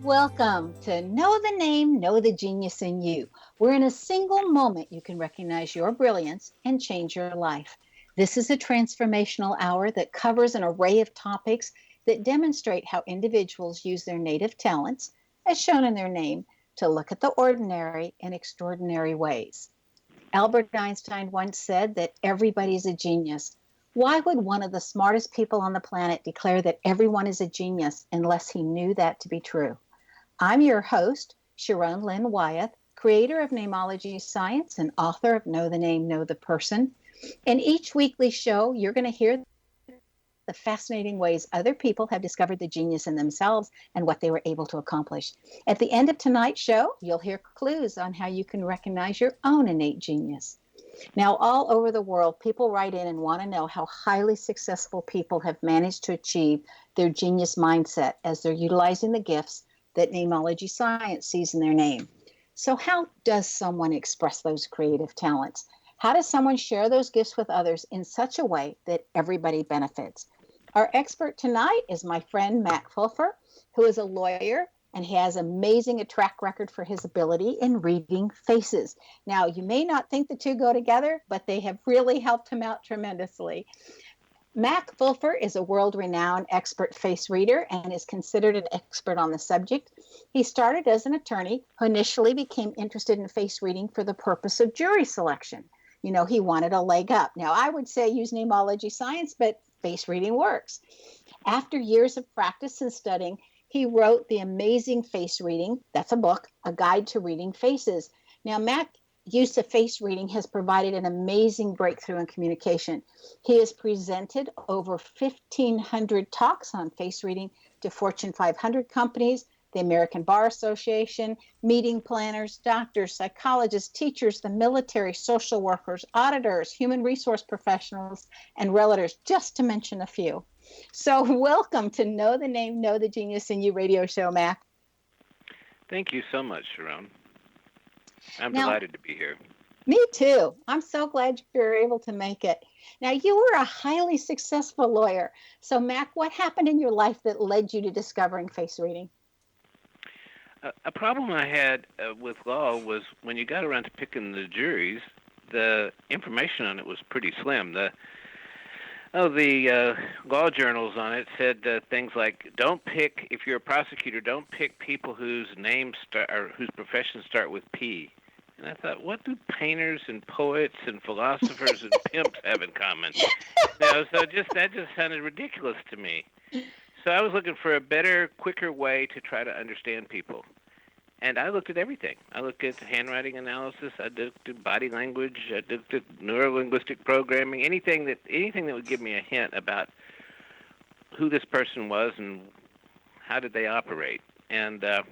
Welcome to Know the Name, Know the Genius in You, where in a single moment you can recognize your brilliance and change your life. This is a transformational hour that covers an array of topics that demonstrate how individuals use their native talents, as shown in their name, to look at the ordinary in extraordinary ways. Albert Einstein once said that everybody is a genius. Why would one of the smartest people on the planet declare that everyone is a genius unless he knew that to be true? I'm your host, Sharon Lynn Wyeth, creator of Namology Science and author of Know the Name, Know the Person. In each weekly show, you're going to hear the fascinating ways other people have discovered the genius in themselves and what they were able to accomplish. At the end of tonight's show, you'll hear clues on how you can recognize your own innate genius. Now, all over the world, people write in and want to know how highly successful people have managed to achieve their genius mindset as they're utilizing the gifts that Namology Science sees in their name. So how does someone express those creative talents? How does someone share those gifts with others in such a way that everybody benefits? Our expert tonight is my friend Mac Fulfer, who is a lawyer and he has amazing a track record for his ability in reading faces. Now, you may not think the two go together, but they have really helped him out tremendously. Mac Fulfer is a world-renowned expert face reader and is considered an expert on the subject. He started as an attorney who initially became interested in face reading for the purpose of jury selection. You know, he wanted a leg up. Now, I would say use Namology Science, but face reading works. After years of practice and studying, he wrote The Amazing Face Reading. That's a book, a guide to reading faces. Now, Mac use of face reading has provided an amazing breakthrough in communication. He has presented over 1,500 talks on face reading to Fortune 500 companies, the American Bar Association, meeting planners, doctors, psychologists, teachers, the military, social workers, auditors, human resource professionals, and realtors, just to mention a few. So welcome to Know the Name, Know the Genius in You radio show, Mac. Thank you so much, Sharon. I'm Now, delighted to be here. Me too. I'm so glad you're able to make it. Now, you were a highly successful lawyer. So, Mac, what happened in your life that led you to discovering face reading? A problem I had with law was when you got around to picking the juries, the information on it was pretty slim. The law journals on it said things like, if you're a prosecutor, don't pick people whose names or whose professions start with P. And I thought, what do painters and poets and philosophers and pimps have in common? So that just sounded ridiculous to me. So I was looking for a better, quicker way to try to understand people. And I looked at everything. I looked at handwriting analysis. I looked at body language. I looked at neurolinguistic programming. Anything that would give me a hint about who this person was and how did they operate. And so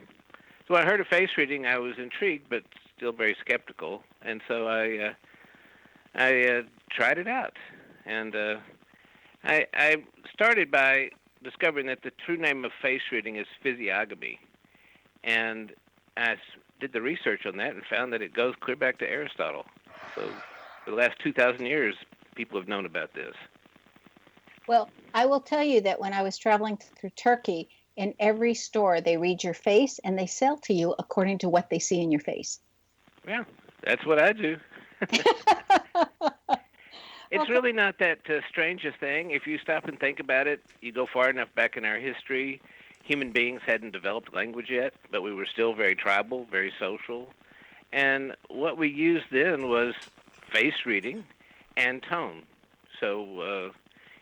when I heard of face reading, I was intrigued, but still very skeptical. And so I tried it out. And I started by discovering that the true name of face reading is physiognomy. And I did the research on that and found that it goes clear back to Aristotle. So for the last 2,000 years, people have known about this. Well, I will tell you that when I was traveling through Turkey, in every store, they read your face and they sell to you according to what they see in your face. Yeah, that's what I do. It's really not that strange a thing. If you stop and think about it, you go far enough back in our history, human beings hadn't developed language yet, but we were still very tribal, very social. And what we used then was face reading and tone. So,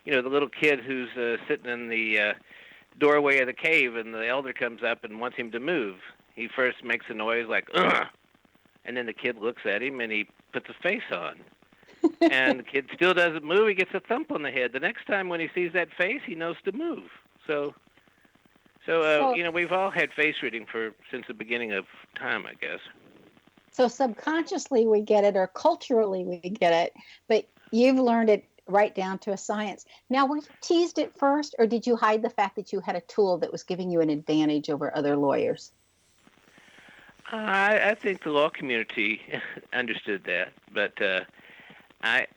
the little kid who's sitting in the doorway of the cave and the elder comes up and wants him to move, he first makes a noise like, ugh, and then the kid looks at him and he puts a face on. And the kid still doesn't move, he gets a thump on the head. The next time when he sees that face, he knows to move. So we've all had face reading since the beginning of time, I guess. So subconsciously we get it, or culturally we get it, but you've learned it right down to a science. Now, were you teased at first, or did you hide the fact that you had a tool that was giving you an advantage over other lawyers? I think the law community understood that, but I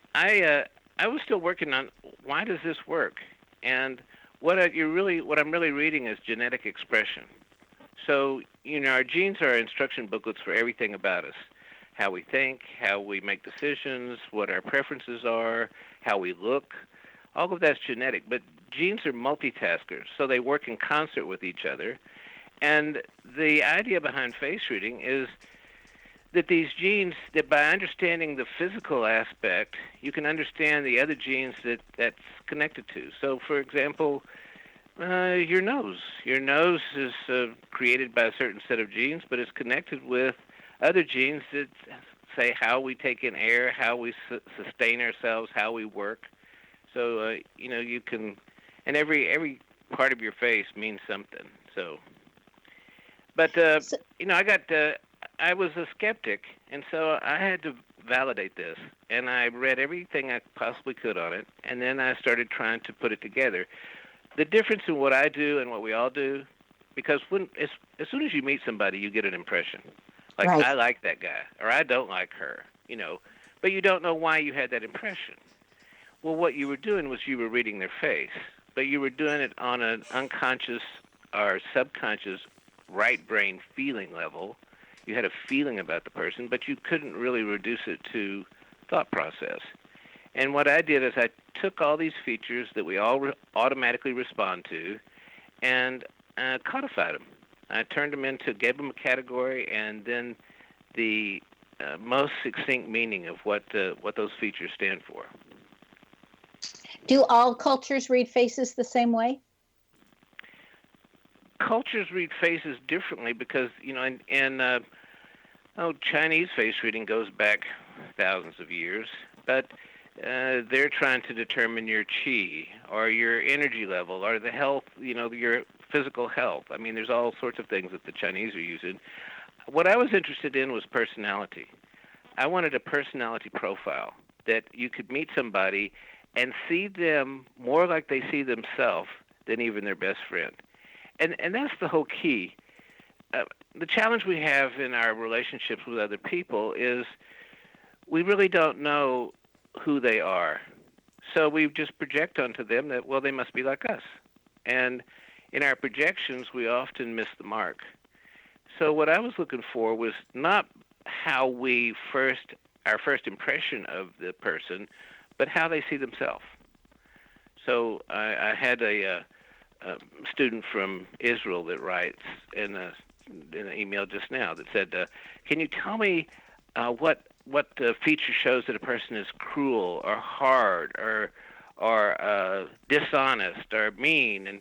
was still working on why does this work, and what I'm really reading is genetic expression. So, our genes are instruction booklets for everything about us. How we think, how we make decisions, what our preferences are, how we look. All of that's genetic, but genes are multitaskers, so they work in concert with each other. And the idea behind face reading is that these genes, that by understanding the physical aspect, you can understand the other genes that's connected to. So, for example, your nose. Your nose is created by a certain set of genes, but it's connected with other genes that say how we take in air, how we sustain ourselves, how we work. So, you can, and every part of your face means something. So, but, I was a skeptic, and so I had to validate this. And I read everything I possibly could on it, and then I started trying to put it together. The difference in what I do and what we all do, because as soon as you meet somebody, you get an impression. Like, Right. I like that guy, or I don't like her, but you don't know why you had that impression. Well, what you were doing was you were reading their face, but you were doing it on an unconscious or subconscious right brain feeling level. You had a feeling about the person, but you couldn't really reduce it to thought process. And what I did is I took all these features that we all automatically respond to and codified them. I turned them gave them a category, and then the most succinct meaning of what those features stand for. Do all cultures read faces the same way? Cultures read faces differently because, Chinese face reading goes back thousands of years, but they're trying to determine your qi or your energy level or the health, your physical health. I mean, there's all sorts of things that the Chinese are using. What I was interested in was personality. I wanted a personality profile that you could meet somebody and see them more like they see themselves than even their best friend. And that's the whole key. The challenge we have in our relationships with other people is we really don't know who they are. So we just project onto them that, well, they must be like us. And in our projections, we often miss the mark. So what I was looking for was not how our first impression of the person, but how they see themselves. So I had a student from Israel that writes in an email just now that said, can you tell me what feature shows that a person is cruel or hard or dishonest or mean?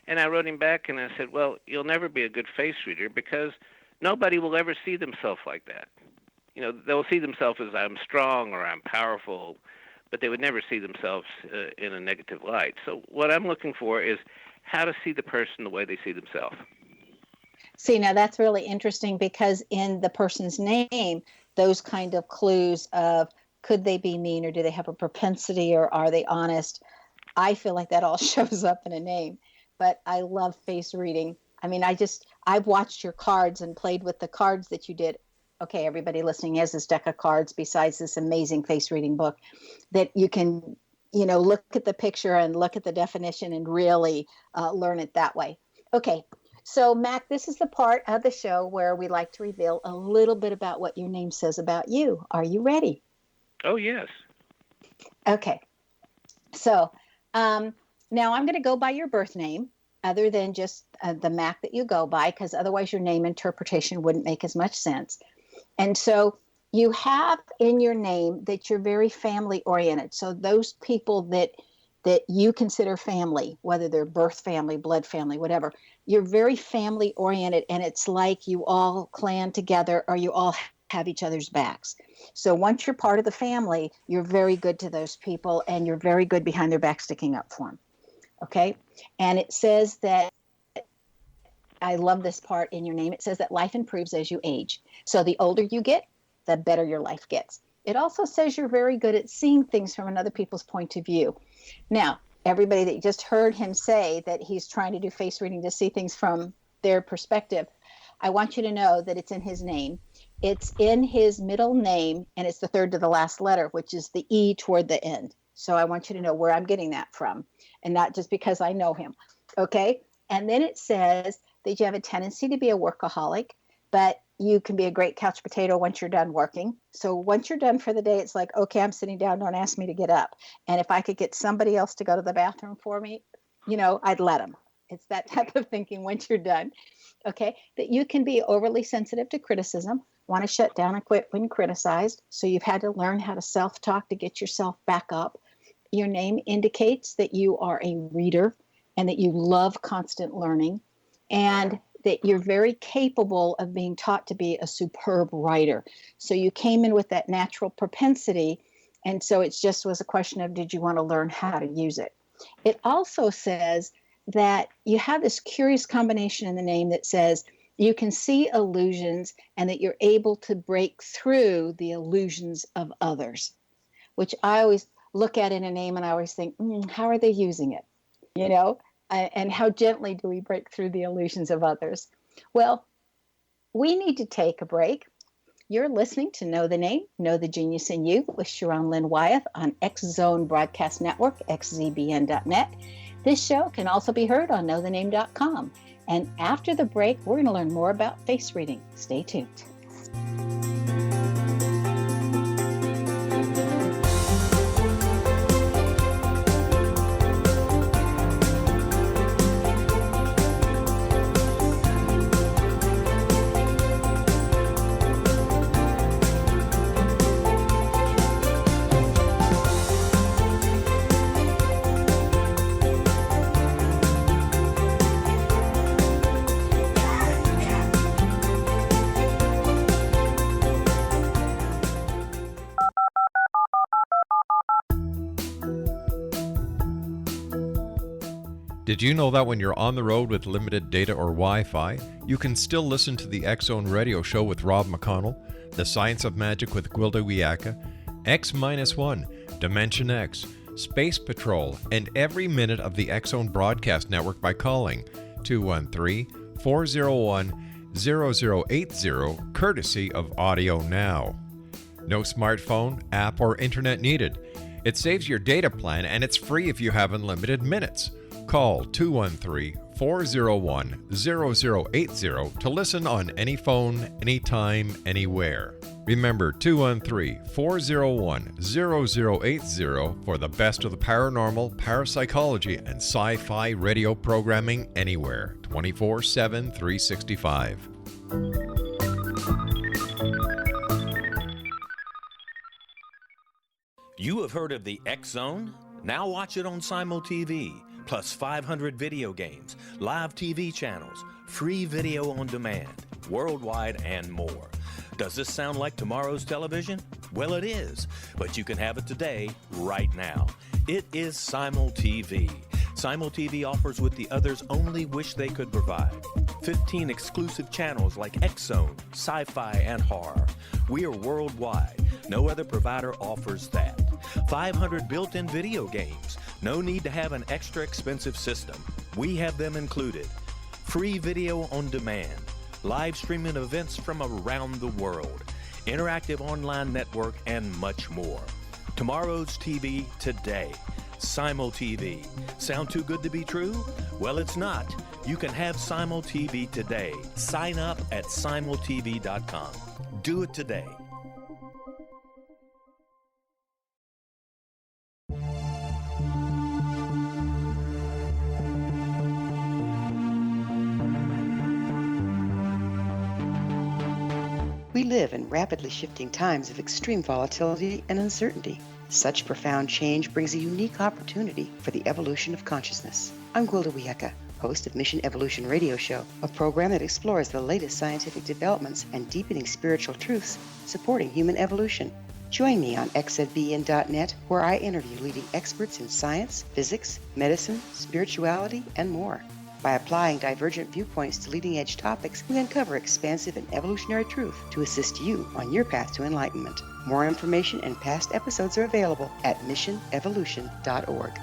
And I wrote him back and I said, well, you'll never be a good face reader because nobody will ever see themselves like that. They'll see themselves as I'm strong or I'm powerful, but they would never see themselves in a negative light. So what I'm looking for is how to see the person the way they see themselves. See, now that's really interesting because in the person's name, those kind of clues of could they be mean or do they have a propensity or are they honest? I feel like that all shows up in a name, but I love face reading. I mean, I've watched your cards and played with the cards that you did. Okay, everybody listening has this deck of cards besides this amazing face reading book that you can, look at the picture and look at the definition and really learn it that way. Okay, so Mac, this is the part of the show where we like to reveal a little bit about what your name says about you. Are you ready? Oh, yes. Okay, so now I'm going to go by your birth name other than just the Mac that you go by, because otherwise your name interpretation wouldn't make as much sense. And so you have in your name that you're very family oriented. So those people that you consider family, whether they're birth family, blood family, whatever, you're very family oriented. And it's like you all clan together or you all have each other's backs. So once you're part of the family, you're very good to those people and you're very good behind their back sticking up for them. Okay. And it says that, I love this part in your name. It says that life improves as you age. So the older you get, the better your life gets. It also says you're very good at seeing things from another people's point of view. Now, everybody that just heard him say that he's trying to do face reading to see things from their perspective, I want you to know that it's in his name. It's in his middle name, and it's the third to the last letter, which is the E toward the end. So I want you to know where I'm getting that from, and not just because I know him. Okay? And then it says that you have a tendency to be a workaholic, but you can be a great couch potato once you're done working. So once you're done for the day, it's like, okay, I'm sitting down. Don't ask me to get up. And if I could get somebody else to go to the bathroom for me, I'd let them. It's that type of thinking once you're done. Okay. That you can be overly sensitive to criticism, want to shut down and quit when criticized. So you've had to learn how to self-talk to get yourself back up. Your name indicates that you are a reader and that you love constant learning, and that you're very capable of being taught to be a superb writer. So you came in with that natural propensity, and so it just was a question of, did you want to learn how to use it? It also says that you have this curious combination in the name that says you can see illusions and that you're able to break through the illusions of others, which I always look at in a name and I always think, how are they using it? And how gently do we break through the illusions of others? Well, we need to take a break. You're listening to Know the Name, Know the Genius in You with Sharon Lynn Wyeth on X Zone Broadcast Network, xzbn.net. This show can also be heard on knowthename.com. And after the break, we're going to learn more about face reading. Stay tuned. Did you know that when you're on the road with limited data or Wi-Fi, you can still listen to the X-Zone Radio Show with Rob McConnell, The Science of Magic with Gwilda Wiyaka, X-1, Dimension X, Space Patrol, and every minute of the X-Zone Broadcast Network by calling 213-401-0080, courtesy of Audio Now. No smartphone, app, or internet needed. It saves your data plan and it's free if you have unlimited minutes. Call 213-401-0080 to listen on any phone, anytime, anywhere. Remember 213-401-0080 for the best of the paranormal, parapsychology, and sci-fi radio programming anywhere, 24/7, 365. You have heard of the X-Zone? Now watch it on Simul TV. Plus 500 video games, live TV channels, free video on demand, worldwide, and more. Does this sound like tomorrow's television? Well, it is, but you can have it today, right now. It is Simul TV. Simul TV offers what the others only wish they could provide. 15 exclusive channels like X-Zone, sci-fi, and horror. We are worldwide. No other provider offers that. 500 built-in video games. No need to have an extra expensive system. We have them included. Free video on demand. Live streaming events from around the world. Interactive online network, and much more. Tomorrow's TV today. Simul TV. Sound too good to be true? Well, it's not. You can have Simul TV today. Sign up at simultv.com. Do it today. We live in rapidly shifting times of extreme volatility and uncertainty. Such profound change brings a unique opportunity for the evolution of consciousness. I'm Gwilda Wiyaka, host of Mission Evolution Radio Show, a program that explores the latest scientific developments and deepening spiritual truths supporting human evolution. Join me on xzbn.net, where I interview leading experts in science, physics, medicine, spirituality, and more. By applying divergent viewpoints to leading-edge topics, we uncover expansive and evolutionary truth to assist you on your path to enlightenment. More information and past episodes are available at missionevolution.org.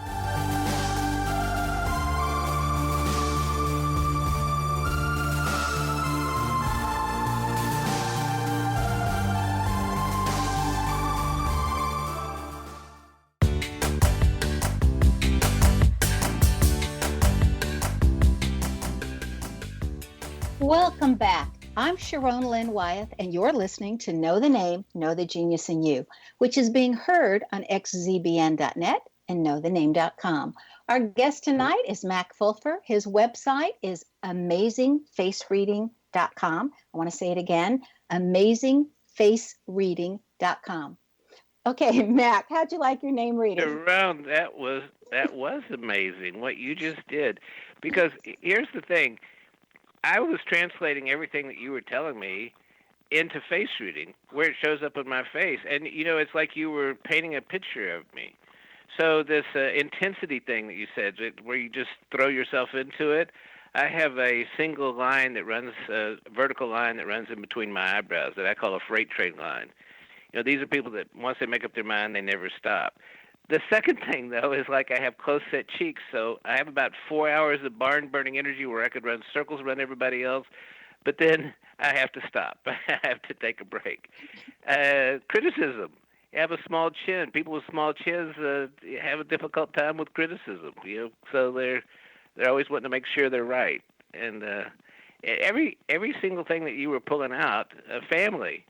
Welcome back. I'm Sharon Lynn Wyeth, and you're listening to Know the Name, Know the Genius in You, which is being heard on xzbn.net and knowthename.com. Our guest tonight is Mac Fulfer. His website is amazingfacereading.com. I want to say it again, amazingfacereading.com. Okay, Mac, how'd you like your name reading? Sharon, that was amazing what you just did. Because here's the thing. I was translating everything that you were telling me into face reading, where it shows up on my face. And, it's like you were painting a picture of me. So this intensity thing that you said, where you just throw yourself into it, I have a single line that runs, a vertical line that runs in between my eyebrows that I call a freight train line. These are people that once they make up their mind, they never stop. The second thing, though, is like I have close-set cheeks, so I have about 4 hours of barn-burning energy where I could run circles around everybody else, but then I have to stop. I have to take a break. Criticism. You have a small chin. People with small chins have a difficult time with criticism, so they're always wanting to make sure they're right. And every single thing that you were pulling out, family.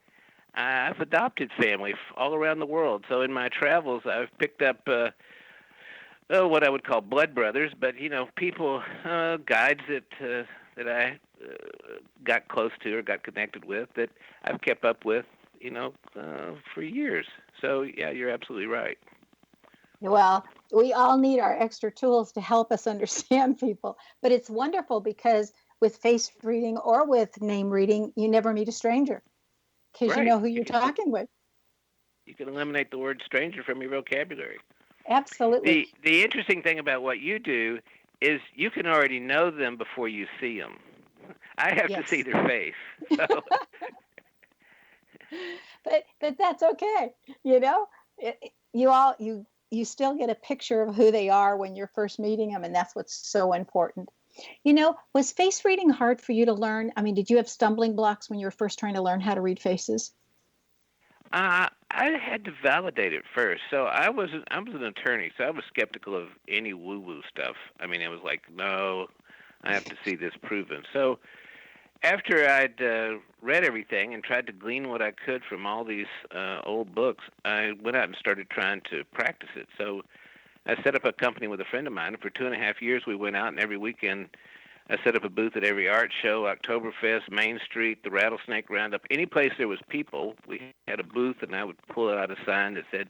I've adopted family all around the world. So in my travels, I've picked up what I would call blood brothers, but people, guides that I got close to or got connected with that I've kept up with, for years. So yeah, you're absolutely right. Well, we all need our extra tools to help us understand people, but it's wonderful because with face reading or with name reading, you never meet a stranger. Because you know who you're talking with. You can eliminate the word stranger from your vocabulary. Absolutely. The interesting thing about what you do is you can already know them before you see them. I have to see their face. So. but that's okay. You still get a picture of who they are when you're first meeting them, and that's what's so important. Was face reading hard for you to learn? I mean, did you have stumbling blocks when you were first trying to learn how to read faces? I had to validate it first. So I was an attorney, so I was skeptical of any woo-woo stuff. I mean, it was like, no, I have to see this proven. So after I'd read everything and tried to glean what I could from all these old books, I went out and started trying to practice it. So I set up a company with a friend of mine, and for 2.5 years we went out, and every weekend I set up a booth at every art show, Oktoberfest, Main Street, the Rattlesnake Roundup, any place there was people. We had a booth, and I would pull out a sign that said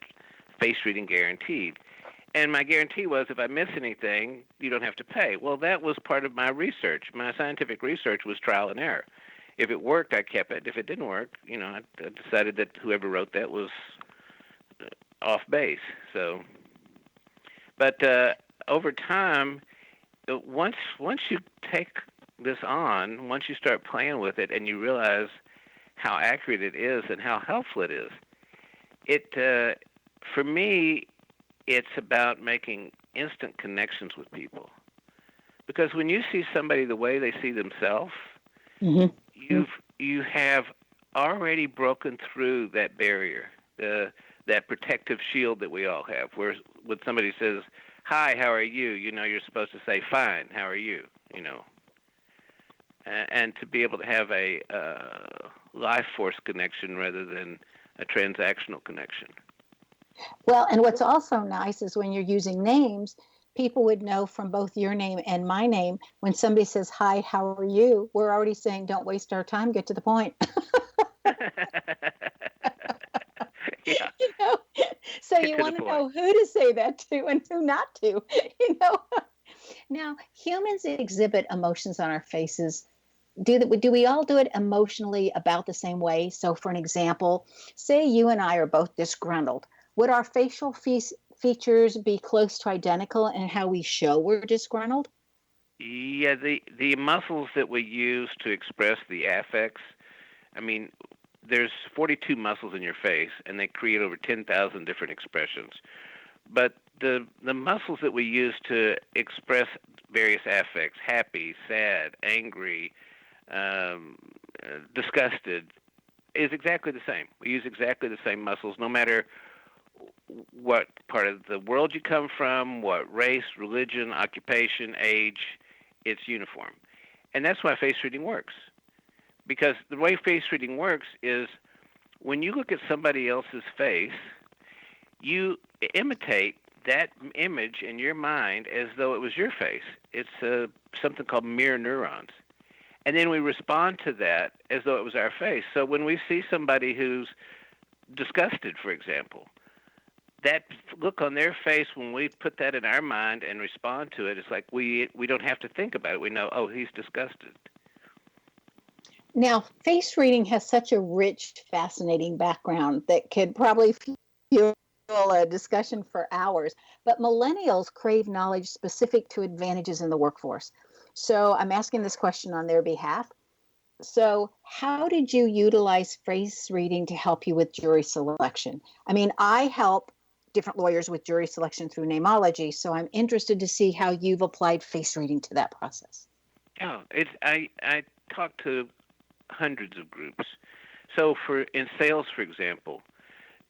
face reading guaranteed. And my guarantee was if I miss anything, you don't have to pay. Well, that was part of my research. My scientific research was trial and error. If it worked, I kept it. If it didn't work, I decided that whoever wrote that was off base. So... But over time, once you take this on, once you start playing with it and you realize how accurate it is and how helpful it is, for me, it's about making instant connections with people. Because when you see somebody the way they see themselves, you have already broken through that barrier, that protective shield that we all have, where when somebody says, hi, how are you? You're supposed to say, fine, how are you? And to be able to have a life force connection rather than a transactional connection. Well, and what's also nice is when you're using names, people would know from both your name and my name, when somebody says, hi, how are you? We're already saying, don't waste our time, get to the point. Yeah. So you want to know who to say that to and who not to, Now, humans exhibit emotions on our faces. Do we all do it emotionally about the same way? So for an example, say you and I are both disgruntled. Would our facial features be close to identical in how we show we're disgruntled? Yeah, the muscles that we use to express the affects, I mean, there's 42 muscles in your face, and they create over 10,000 different expressions. But the muscles that we use to express various affects, happy, sad, angry, disgusted, is exactly the same. We use exactly the same muscles, no matter what part of the world you come from, what race, religion, occupation, age, it's uniform. And that's why face reading works. because the way face reading works is when you look at somebody else's face, you imitate that image in your mind as though it was your face. It's something called mirror neurons. And then we respond to that as though it was our face. So when we see somebody who's disgusted, for example, that look on their face, when we put that in our mind and respond to it, it's like we don't have to think about it. We know, oh, he's disgusted. Now, face reading has such a rich, fascinating background that could probably fuel a discussion for hours. But millennials crave knowledge specific to advantages in the workforce. So I'm asking this question on their behalf. So how did you utilize face reading to help you with jury selection? I mean, I help different lawyers with jury selection through namology, so I'm interested to see how you've applied face reading to that process. Oh, I talk to hundreds of groups. So in sales, for example,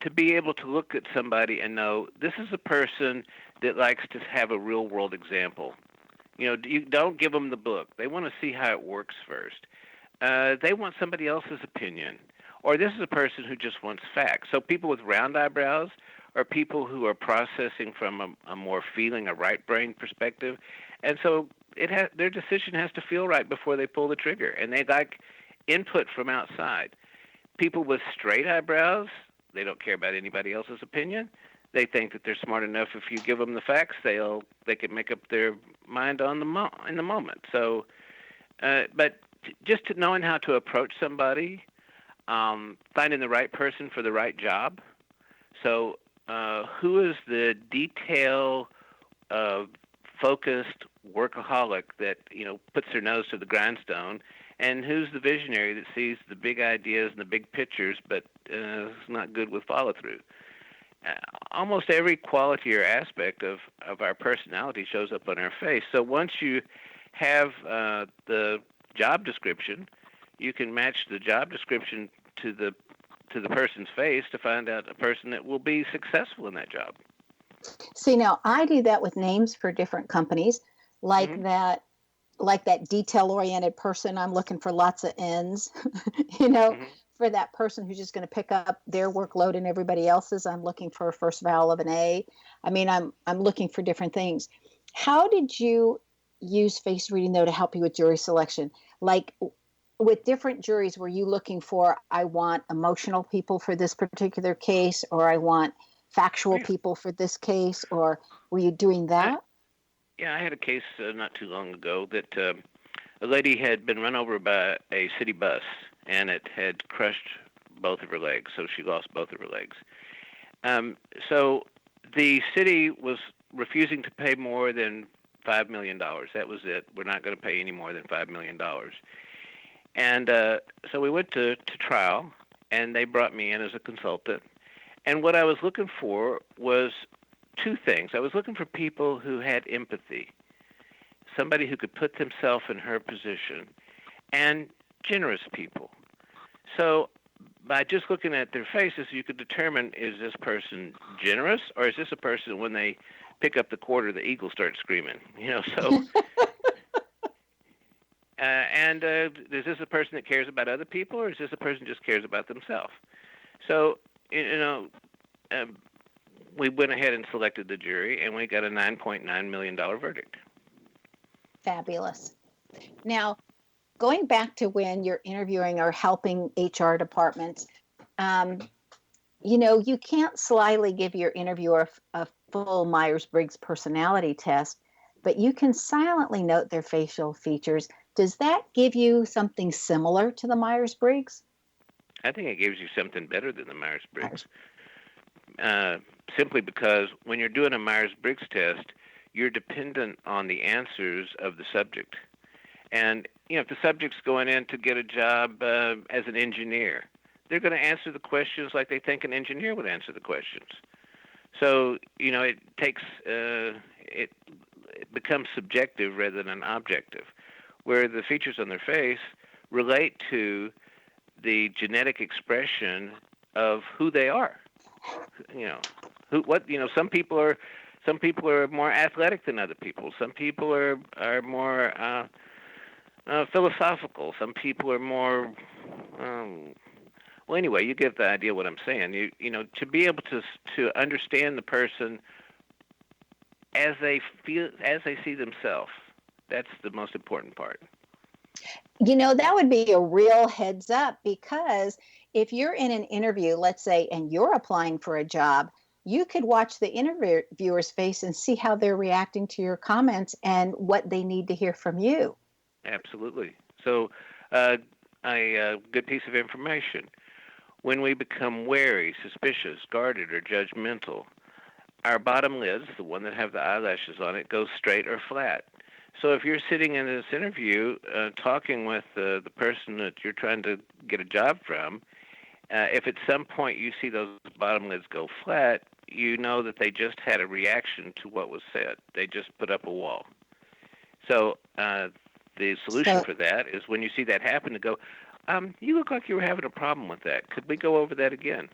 to be able to look at somebody and know this is a person that likes to have a real world example. You don't give them the book. They want to see how it works first. They want somebody else's opinion. Or this is a person who just wants facts. So people with round eyebrows are people who are processing from a more feeling, a right brain perspective. And so their decision has to feel right before they pull the trigger. And they like input from outside. People with straight eyebrows, they don't care about anybody else's opinion. They think that they're smart enough. If you give them the facts, they can make up their mind in the moment. So, but just knowing how to approach somebody, finding the right person for the right job. So, who is the detail focused workaholic that puts their nose to the grindstone, and who's the visionary that sees the big ideas and the big pictures, but is not good with follow through? Almost every quality or aspect of our personality shows up on our face. So once you have the job description, you can match the job description to the person's face to find out a person that will be successful in that job. See, now I do that with names for different companies, like Mm-hmm. that detail-oriented person. I'm looking for lots of N's, Mm-hmm. for that person who's just going to pick up their workload and everybody else's. I'm looking for a first vowel of an A. I mean, I'm looking for different things. How did you use face reading, though, to help you with jury selection? Like with different juries, were you looking for, I want emotional people for this particular case, or I want factual people for this case, or were you doing that? Yeah, I had a case not too long ago that a lady had been run over by a city bus, and it had crushed both of her legs, so she lost both of her legs. So the city was refusing to pay more than $5 million. That was it. We're not going to pay any more than $5 million. And so we went to trial, and they brought me in as a consultant. And what I was looking for was two things. I was looking for people who had empathy, somebody who could put themselves in her position, and generous people. So by just looking at their faces, you could determine, is this person generous, or is this a person, when they pick up the quarter, the eagle starts screaming? So... and is this a person that cares about other people, or is this a person who just cares about themselves? So, we went ahead and selected the jury, and we got a $9.9 million verdict. Fabulous. Now, going back to when you're interviewing or helping HR departments, you can't slyly give your interviewer a full Myers-Briggs personality test, but you can silently note their facial features. Does that give you something similar to the Myers-Briggs? I think it gives you something better than the Myers-Briggs. Simply because when you're doing a Myers-Briggs test, you're dependent on the answers of the subject. And, if the subject's going in to get a job as an engineer, they're going to answer the questions like they think an engineer would answer the questions. So, it takes, it becomes subjective rather than objective, where the features on their face relate to the genetic expression of who they are. Some people are more athletic than other people. Some people are more philosophical. Some people are more. Well, anyway, you get the idea what I'm saying. You know, to be able to understand the person as they feel, as they see themselves. That's the most important part. You know, that would be a real heads up, because if you're in an interview, let's say, and you're applying for a job, you could watch the interviewer's face and see how they're reacting to your comments and what they need to hear from you. Absolutely. So, a good piece of information. When we become wary, suspicious, guarded, or judgmental, our bottom lids, the one that have the eyelashes on it, go straight or flat. So if you're sitting in this interview talking with the person that you're trying to get a job from, if at some point you see those bottom lids go flat, you know that they just had a reaction to what was said. They just put up a wall. So the solution for that is, when you see that happen, to go, you look like you were having a problem with that. Could we go over that again?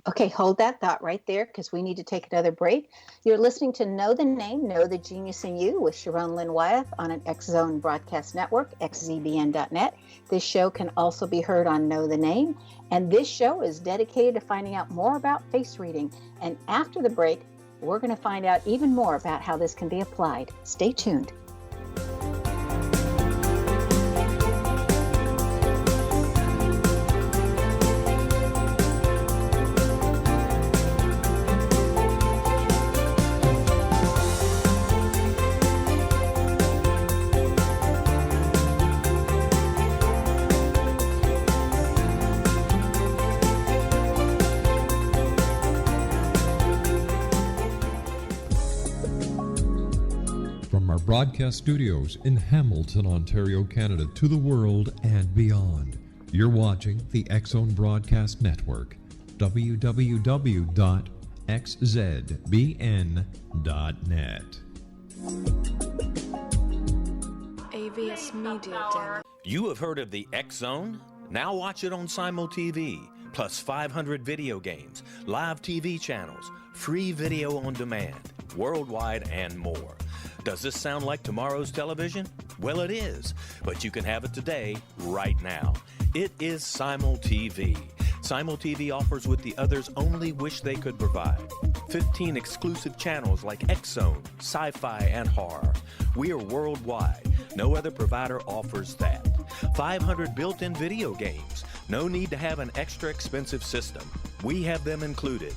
Okay, hold that thought right there, because we need to take another break. You're listening to Know the Name, Know the Genius in You with Sharon Lynn Wyeth on an X-Zone Broadcast Network, xzbn.net. This show can also be heard on Know the Name, and this show is dedicated to finding out more about face reading. And after the break, we're going to find out even more about how this can be applied. Stay tuned. Broadcast studios in Hamilton, Ontario, Canada, to the world and beyond. You're watching the X-Zone Broadcast Network, www.xzbn.net. AVS Media Den. You have heard of the X-Zone? Now watch it on Simul TV, plus 500 video games, live TV channels, free video on demand, worldwide, and more. Does this sound like tomorrow's television? Well, it is, but you can have it today, right now. It is Simul TV. Simul TV offers what the others only wish they could provide. 15 exclusive channels like X-Zone, sci-fi, and horror. We are worldwide. No other provider offers that. 500 built-in video games. No need to have an extra expensive system. We have them included.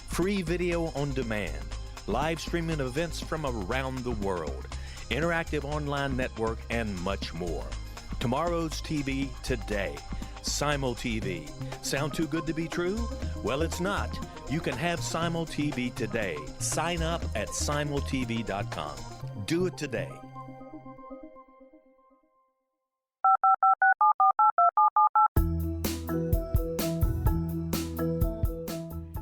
Free video on demand. Live streaming events from around the world, interactive online network, and much more. Tomorrow's TV today. Simul TV. Sound too good to be true? Well, it's not. You can have Simul TV today. Sign up at simultv.com. Do it today.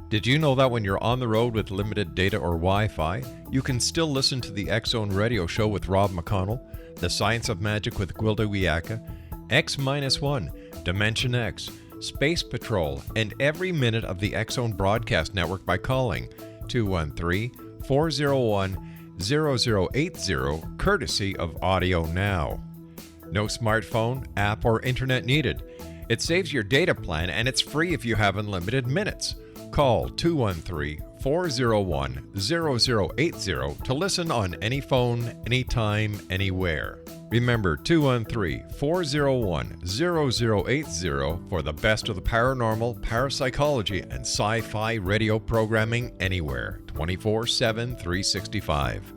Did you know that when you're on the road with limited data or Wi-Fi, you can still listen to the X-Zone Radio Show with Rob McConnell, The Science of Magic with Gwilda Wiyaka, X-1, Dimension X, Space Patrol, and every minute of the X-Zone Broadcast Network by calling 213-401-0080, courtesy of Audio Now. No smartphone, app, or internet needed. It saves your data plan, and it's free if you have unlimited minutes. Call 213-401-0080 to listen on any phone, anytime, anywhere. Remember, 213-401-0080 for the best of the paranormal, parapsychology, and sci-fi radio programming anywhere, 24/7, 365.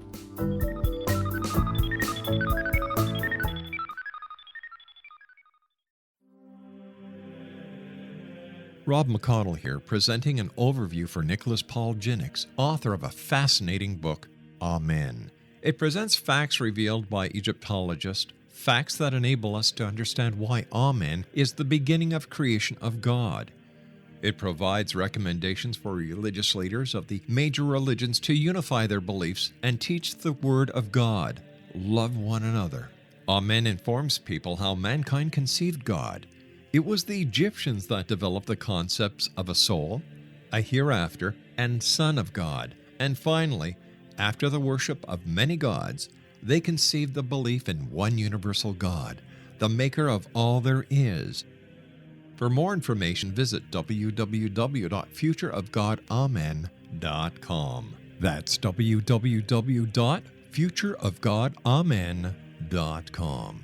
Rob McConnell here, presenting an overview for Nicholas Paul Jennings, author of a fascinating book, Amen. It presents facts revealed by Egyptologists, facts that enable us to understand why Amen is the beginning of creation of God. It provides recommendations for religious leaders of the major religions to unify their beliefs and teach the Word of God. Love one another. Amen informs people how mankind conceived God. It was the Egyptians that developed the concepts of a soul, a hereafter, and Son of God. And finally, after the worship of many gods, they conceived the belief in one universal God, the maker of all there is. For more information, visit www.futureofgodamen.com. That's www.futureofgodamen.com.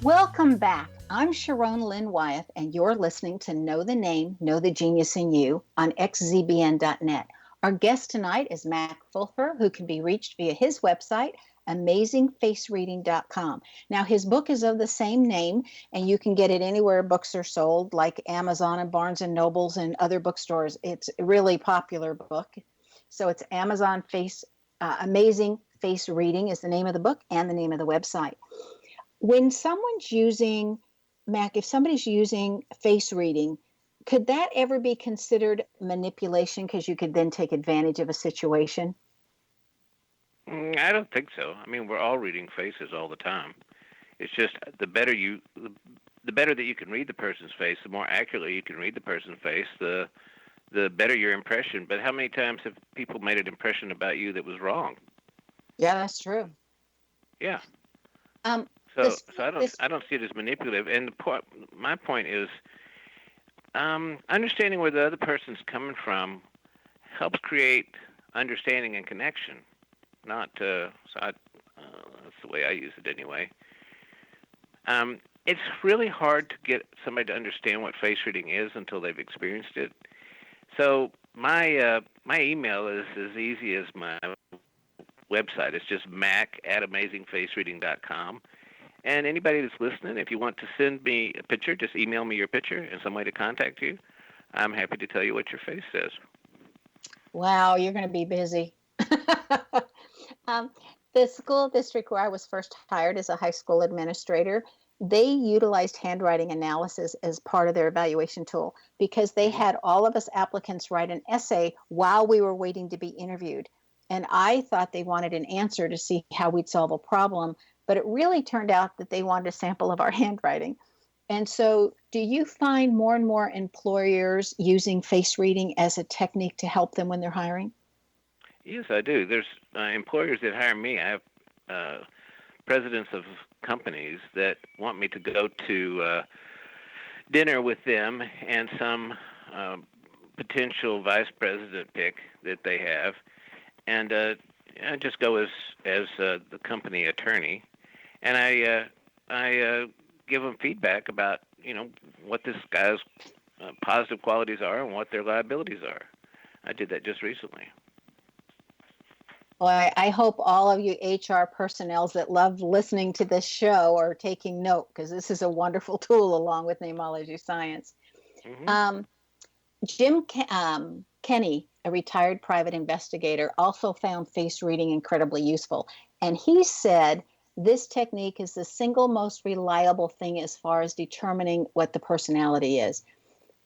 Welcome back. I'm Sharon Lynn Wyeth, and you're listening to Know the Name, Know the Genius in You on xzbn.net. Our guest tonight is Mac Fulfer, who can be reached via his website, amazingfacereading.com. Now, his book is of the same name, and you can get it anywhere books are sold, like Amazon and Barnes and Nobles and other bookstores. It's a really popular book. So it's Amazing Face Reading is the name of the book and the name of the website. When someone's using, Mac, if somebody's using face reading, could that ever be considered manipulation because you could then take advantage of a situation? I don't think so. I mean, we're all reading faces all the time. It's just the better that you can read the person's face, the more accurately you can read the person's face, the better your impression. But how many times have people made an impression about you that was wrong? Yeah, that's true. Yeah. Um, So I don't see it as manipulative. And my point is, understanding where the other person's coming from helps create understanding and connection. That's the way I use it anyway. It's really hard to get somebody to understand what face reading is until they've experienced it. So my email is as easy as my website. It's just mac@amazingfacereading.com. And anybody that's listening, if you want to send me a picture, just email me your picture and some way to contact you. I'm happy to tell you what your face says. Wow, you're going to be busy. The school district where I was first hired as a high school administrator, they utilized handwriting analysis as part of their evaluation tool because they had all of us applicants write an essay while we were waiting to be interviewed. And I thought they wanted an answer to see how we'd solve a problem. But it really turned out that they wanted a sample of our handwriting. And so do you find more and more employers using face reading as a technique to help them when they're hiring? Yes, I do. There's employers that hire me. I have presidents of companies that want me to go to dinner with them and some potential vice president pick that they have. And I just go as the company attorney. And I give them feedback about, what this guy's positive qualities are and what their liabilities are. I did that just recently. Well, I hope all of you HR personnel that love listening to this show are taking note because this is a wonderful tool along with Namology Science. Mm-hmm. Jim Kenney, a retired private investigator, also found face reading incredibly useful. And he said, this technique is the single most reliable thing as far as determining what the personality is.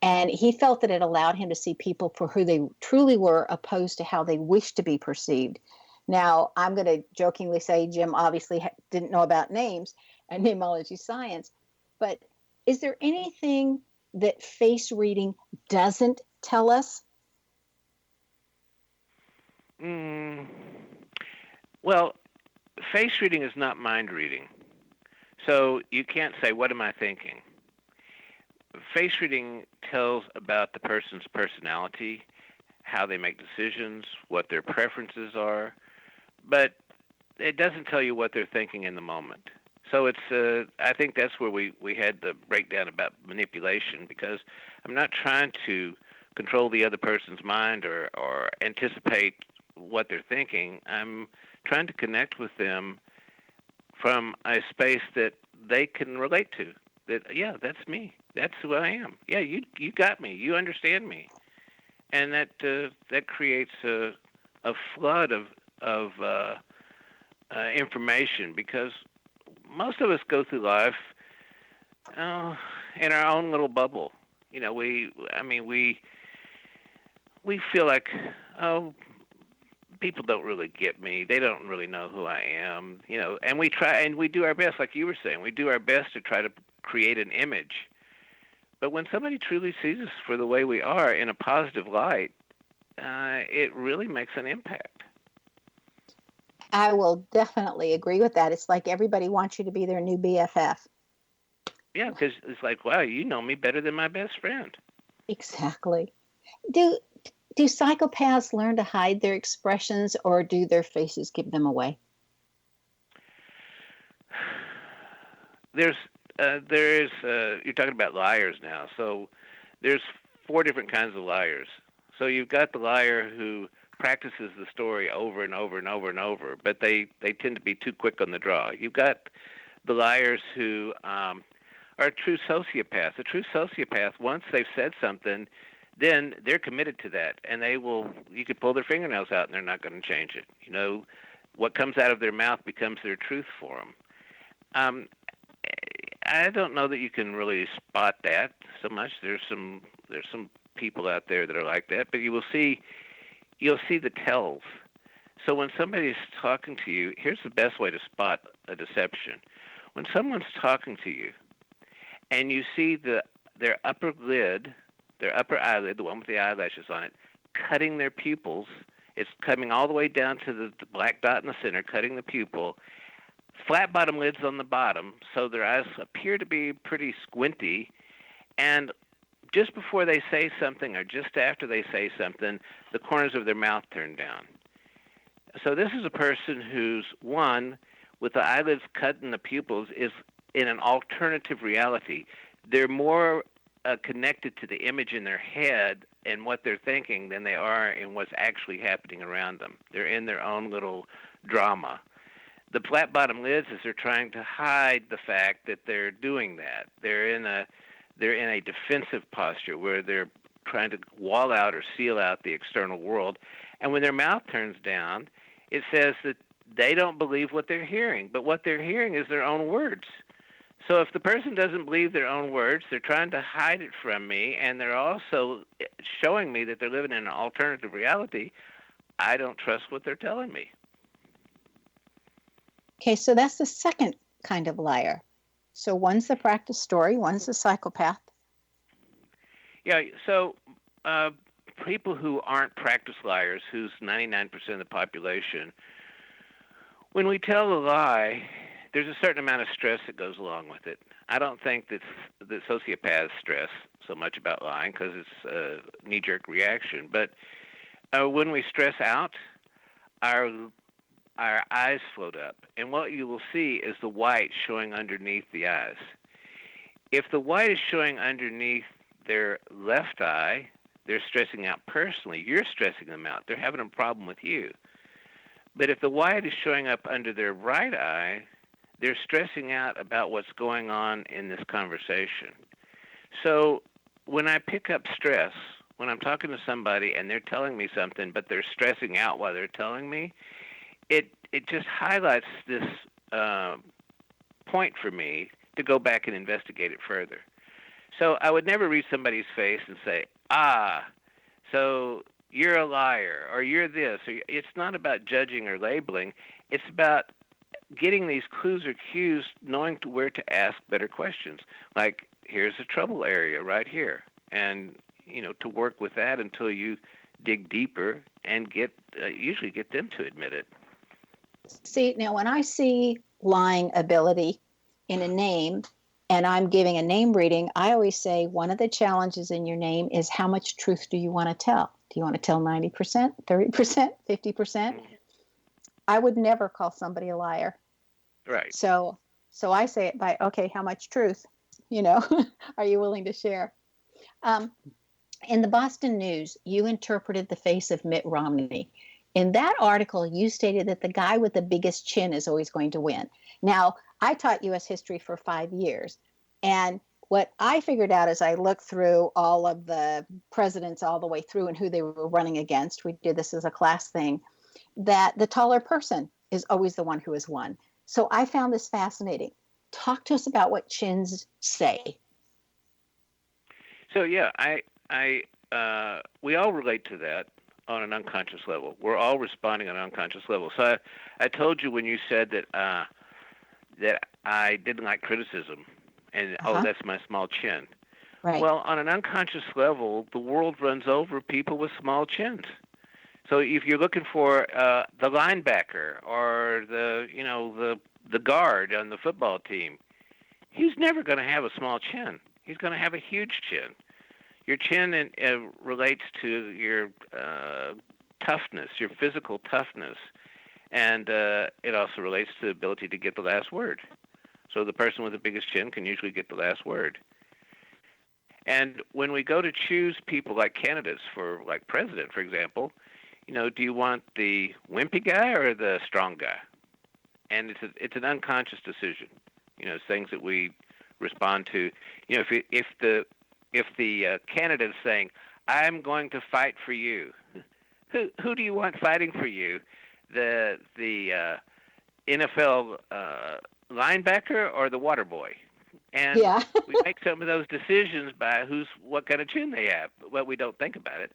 And he felt that it allowed him to see people for who they truly were opposed to how they wish to be perceived. Now, I'm going to jokingly say Jim obviously didn't know about names and namology science, but is there anything that face reading doesn't tell us? Well, face reading is not mind reading. So you can't say, what am I thinking? Face reading tells about the person's personality, how they make decisions, what their preferences are, but it doesn't tell you what they're thinking in the moment. So it's I think that's where we had the breakdown about manipulation, because I'm not trying to control the other person's mind or anticipate what they're thinking. I'm trying to connect with them from a space that they can relate to. That, yeah, that's me. That's who I am. Yeah, you got me. You understand me. And that creates a flood of information, because most of us go through life in our own little bubble. We feel like, people don't really get me. They don't really know who I am, and we try and we do our best, like you were saying. We do our best to try to create an image. But when somebody truly sees us for the way we are in a positive light, it really makes an impact. I will definitely agree with that. It's like everybody wants you to be their new BFF. Yeah, because it's like, wow, you know me better than my best friend. Exactly. Do do psychopaths learn to hide their expressions, or do their faces give them away? You're talking about liars now. So there's four different kinds of liars. So you've got the liar who practices the story over and over and over and over, but they tend to be too quick on the draw. You've got the liars who are a true sociopath. A true sociopath, once they've said something, then they're committed to that, and you could pull their fingernails out and they're not going to change it. You know, what comes out of their mouth becomes their truth for them. I don't know that you can really spot that so much. There's some people out there that are like that, but you'll see the tells. So when somebody's talking to you, here's the best way to spot a deception. When someone's talking to you and you see their upper eyelid, the one with the eyelashes on it, cutting their pupils, it's coming all the way down to the black dot in the center, cutting the pupil, flat bottom lids on the bottom, so their eyes appear to be pretty squinty, and just before they say something or just after they say something, the corners of their mouth turn down. So this is a person who's, one, with the eyelids cut in the pupils, is in an alternative reality. They're more connected to the image in their head and what they're thinking than they are in what's actually happening around them. They're in their own little drama. The flat bottom lids is they're trying to hide the fact that they're doing that. They're in a defensive posture where they're trying to wall out or seal out the external world. And when their mouth turns down, it says that they don't believe what they're hearing, but what they're hearing is their own words. So if the person doesn't believe their own words, they're trying to hide it from me, and they're also showing me that they're living in an alternative reality. I don't trust what they're telling me. Okay, so that's the second kind of liar. So one's the practice story, one's the psychopath. Yeah, so people who aren't practice liars, who's 99% of the population, when we tell a lie, there's a certain amount of stress that goes along with it. I don't think that sociopaths stress so much about lying because it's a knee-jerk reaction. But when we stress out, our eyes float up, and what you will see is the white showing underneath the eyes. If the white is showing underneath their left eye, they're stressing out personally. You're stressing them out. They're having a problem with you. But if the white is showing up under their right eye, they're stressing out about what's going on in this conversation. So when I pick up stress, when I'm talking to somebody and they're telling me something, but they're stressing out while they're telling me, it just highlights this point for me to go back and investigate it further. So I would never read somebody's face and say, so you're a liar, or you're this. Or it's not about judging or labeling. It's about getting these clues or cues, knowing where to ask better questions. Like, here's a trouble area right here. And, to work with that until you dig deeper and usually get them to admit it. See, now when I see lying ability in a name and I'm giving a name reading, I always say one of the challenges in your name is how much truth do you want to tell? Do you want to tell 90%, 30%, 50%? I would never call somebody a liar. Right. So I say it by, okay, how much truth, are you willing to share? In the Boston News, you interpreted the face of Mitt Romney. In that article, you stated that the guy with the biggest chin is always going to win. Now, I taught U.S. history for 5 years, and what I figured out as I looked through all of the presidents all the way through and who they were running against, we did this as a class thing, that the taller person is always the one who has won. So I found this fascinating. Talk to us about what chins say. So yeah, we all relate to that on an unconscious level. We're all responding on an unconscious level. So I told you when you said that that I didn't like criticism, and that's my small chin. Right. Well, on an unconscious level, the world runs over people with small chins. So if you're looking for the linebacker or the guard on the football team, he's never going to have a small chin. He's going to have a huge chin. Your chin relates to your toughness, your physical toughness, and it also relates to the ability to get the last word. So the person with the biggest chin can usually get the last word. And when we go to choose people like candidates for, like president, for example, do you want the wimpy guy or the strong guy? And it's an unconscious decision. It's things that we respond to. If the candidate is saying, "I'm going to fight for you," who do you want fighting for you? The NFL linebacker or the water boy? And Yeah. we make some of those decisions by what kind of chin they have, but we don't think about it.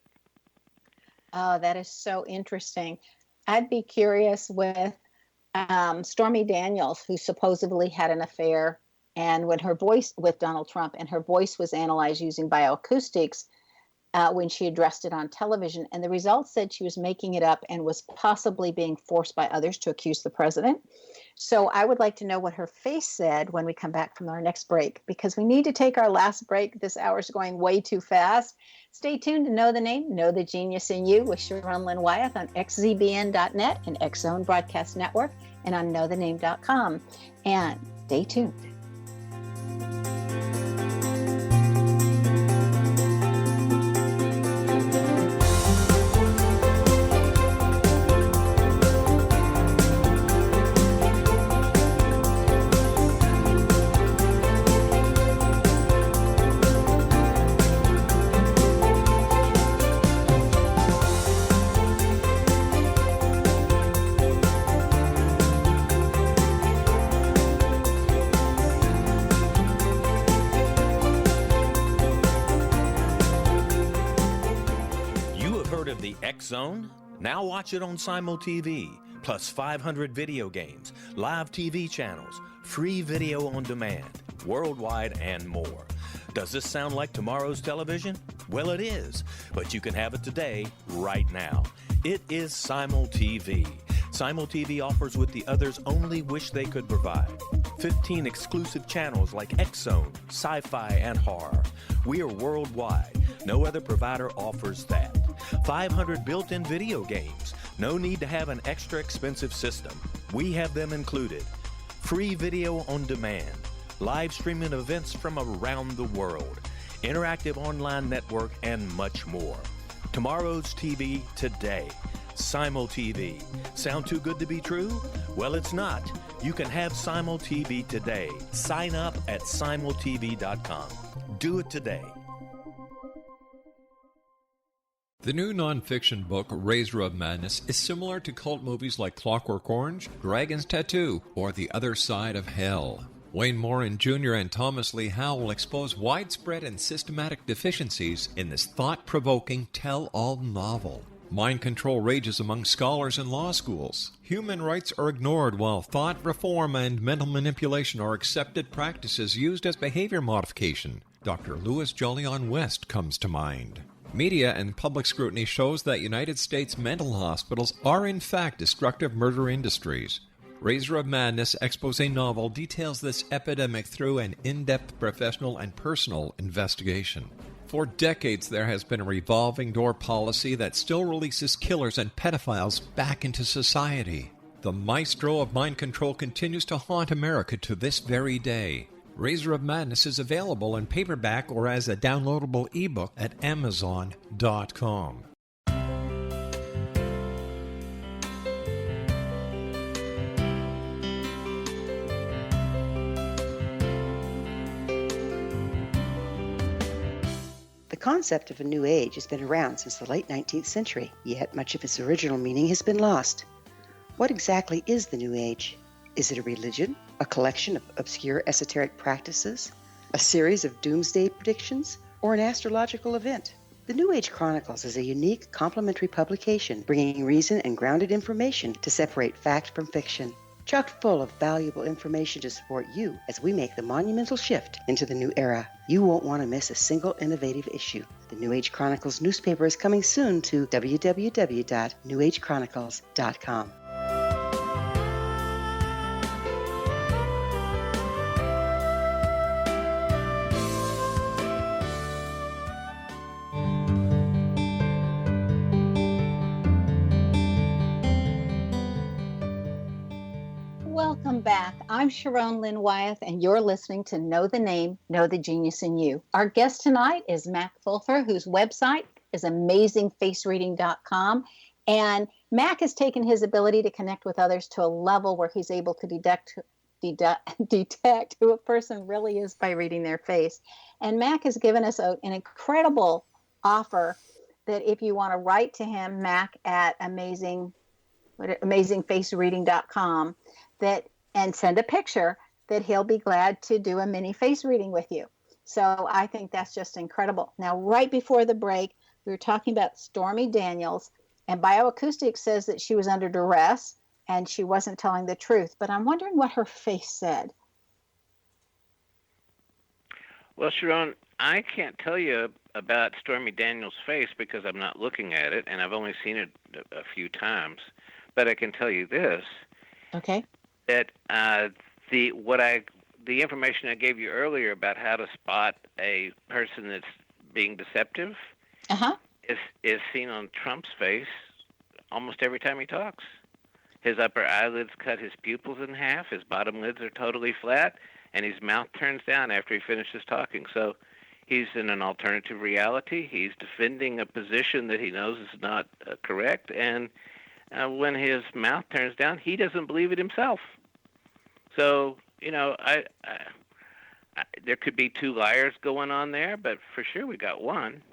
Oh, that is so interesting. I'd be curious with Stormy Daniels, who supposedly had an affair, and when her voice with Donald Trump, and her voice was analyzed using bioacoustics when she addressed it on television, and the results said she was making it up and was possibly being forced by others to accuse the president. So I would like to know what her face said when we come back from our next break, because we need to take our last break. This hour is going way too fast. Stay tuned to Know the Name, Know the Genius in You with Sharon Lynn Wyeth on xzbn.net and X Zone Broadcast Network and on knowthename.com. And stay tuned. Zone? Now watch it on Simul TV, plus 500 video games, live TV channels, free video on demand, worldwide, and more. Does this sound like tomorrow's television? Well, it is, but you can have it today, right now. It is Simul TV. Simul TV offers what the others only wish they could provide. 15 exclusive channels like X-Zone, Sci-Fi, and Horror. We are worldwide. No other provider offers that. 500 built-in video games. No need to have an extra expensive system. We have them included. Free video on demand. Live streaming events from around the world. Interactive online network, and much more. Tomorrow's TV today. Simul TV. Sound too good to be true? Well, it's not. You can have Simul TV today. Sign up at simultv.com. Do it today. The new nonfiction book, Razor of Madness, is similar to cult movies like Clockwork Orange, Dragon's Tattoo, or The Other Side of Hell. Wayne Morin Jr. and Thomas Lee Howe will expose widespread and systematic deficiencies in this thought-provoking tell-all novel. Mind control rages among scholars in law schools. Human rights are ignored while thought reform and mental manipulation are accepted practices used as behavior modification. Dr. Louis Jolyon West comes to mind. Media and public scrutiny shows that United States mental hospitals are in fact destructive murder industries. Razor of Madness expose novel details this epidemic through an in-depth professional and personal investigation. For decades, there has been a revolving door policy that still releases killers and pedophiles back into society. The maestro of mind control continues to haunt America to this very day. Razor of Madness is available in paperback or as a downloadable ebook at Amazon.com. The concept of a new age has been around since the late 19th century, yet much of its original meaning has been lost. What exactly is the new age? Is it a religion, a collection of obscure esoteric practices, a series of doomsday predictions, or an astrological event? The New Age Chronicles is a unique complementary publication bringing reason and grounded information to separate fact from fiction. Chock full of valuable information to support you as we make the monumental shift into the new era. You won't want to miss a single innovative issue. The New Age Chronicles newspaper is coming soon to www.newagechronicles.com. Welcome back. I'm Sharon Lynn Wyeth, and you're listening to Know the Name, Know the Genius in You. Our guest tonight is Mac Fulfer, whose website is amazingfacereading.com. And Mac has taken his ability to connect with others to a level where he's able to detect who a person really is by reading their face. And Mac has given us an incredible offer that if you want to write to him, Mac at amazingfacereading.com, and send a picture, that he'll be glad to do a mini face reading with you. So I think that's just incredible. Now, right before the break, we were talking about Stormy Daniels, and bioacoustics says that she was under duress and she wasn't telling the truth. But I'm wondering what her face said. Well, Sharon, I can't tell you about Stormy Daniels' face because I'm not looking at it, and I've only seen it a few times. But I can tell you this. Okay. That the information I gave you earlier about how to spot a person that's being deceptive is seen on Trump's face almost every time he talks. His upper eyelids cut his pupils in half, his bottom lids are totally flat, and his mouth turns down after he finishes talking. So he's in an alternative reality. He's defending a position that he knows is not correct, and when his mouth turns down, he doesn't believe it himself. So, I there could be two liars going on there, but for sure we got one.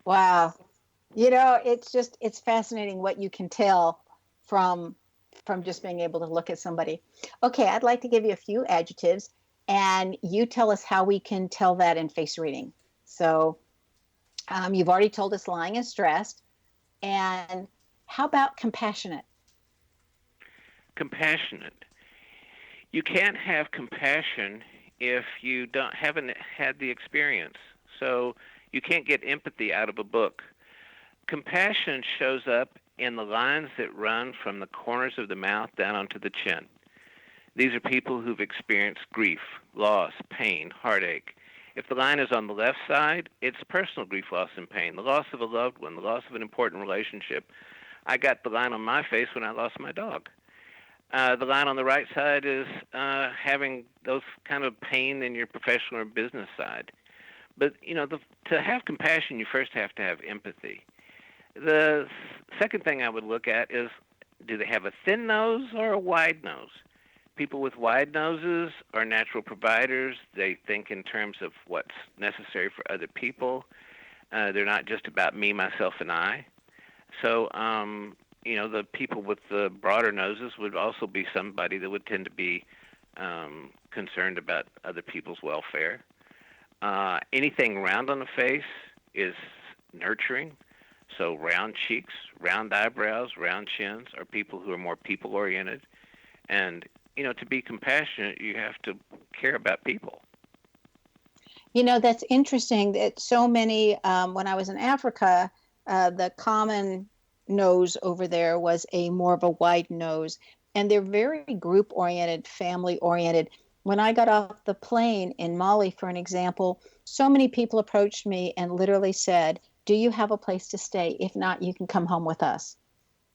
Wow. It's fascinating what you can tell from just being able to look at somebody. Okay, I'd like to give you a few adjectives, and you tell us how we can tell that in face reading. So you've already told us lying and stressed. And how about compassionate? Compassionate. You can't have compassion if you haven't had the experience. So you can't get empathy out of a book. Compassion shows up in the lines that run from the corners of the mouth down onto the chin. These are people who've experienced grief, loss, pain, heartache. If the line is on the left side, it's personal grief, loss, and pain, the loss of a loved one, the loss of an important relationship. I got the line on my face when I lost my dog. The line on the right side is having those kind of pain in your professional or business side. But, to have compassion, you first have to have empathy. The second thing I would look at is, do they have a thin nose or a wide nose? People with wide noses are natural providers. They think in terms of what's necessary for other people. They're not just about me, myself, and I. So, the people with the broader noses would also be somebody that would tend to be concerned about other people's welfare. Anything round on the face is nurturing. So round cheeks, round eyebrows, round chins are people who are more people-oriented. And, to be compassionate, you have to care about people. That's interesting that so many, when I was in Africa, the common nose over there was more of a wide nose. And they're very group-oriented, family-oriented. When I got off the plane in Mali, for an example, so many people approached me and literally said, do you have a place to stay? If not, you can come home with us.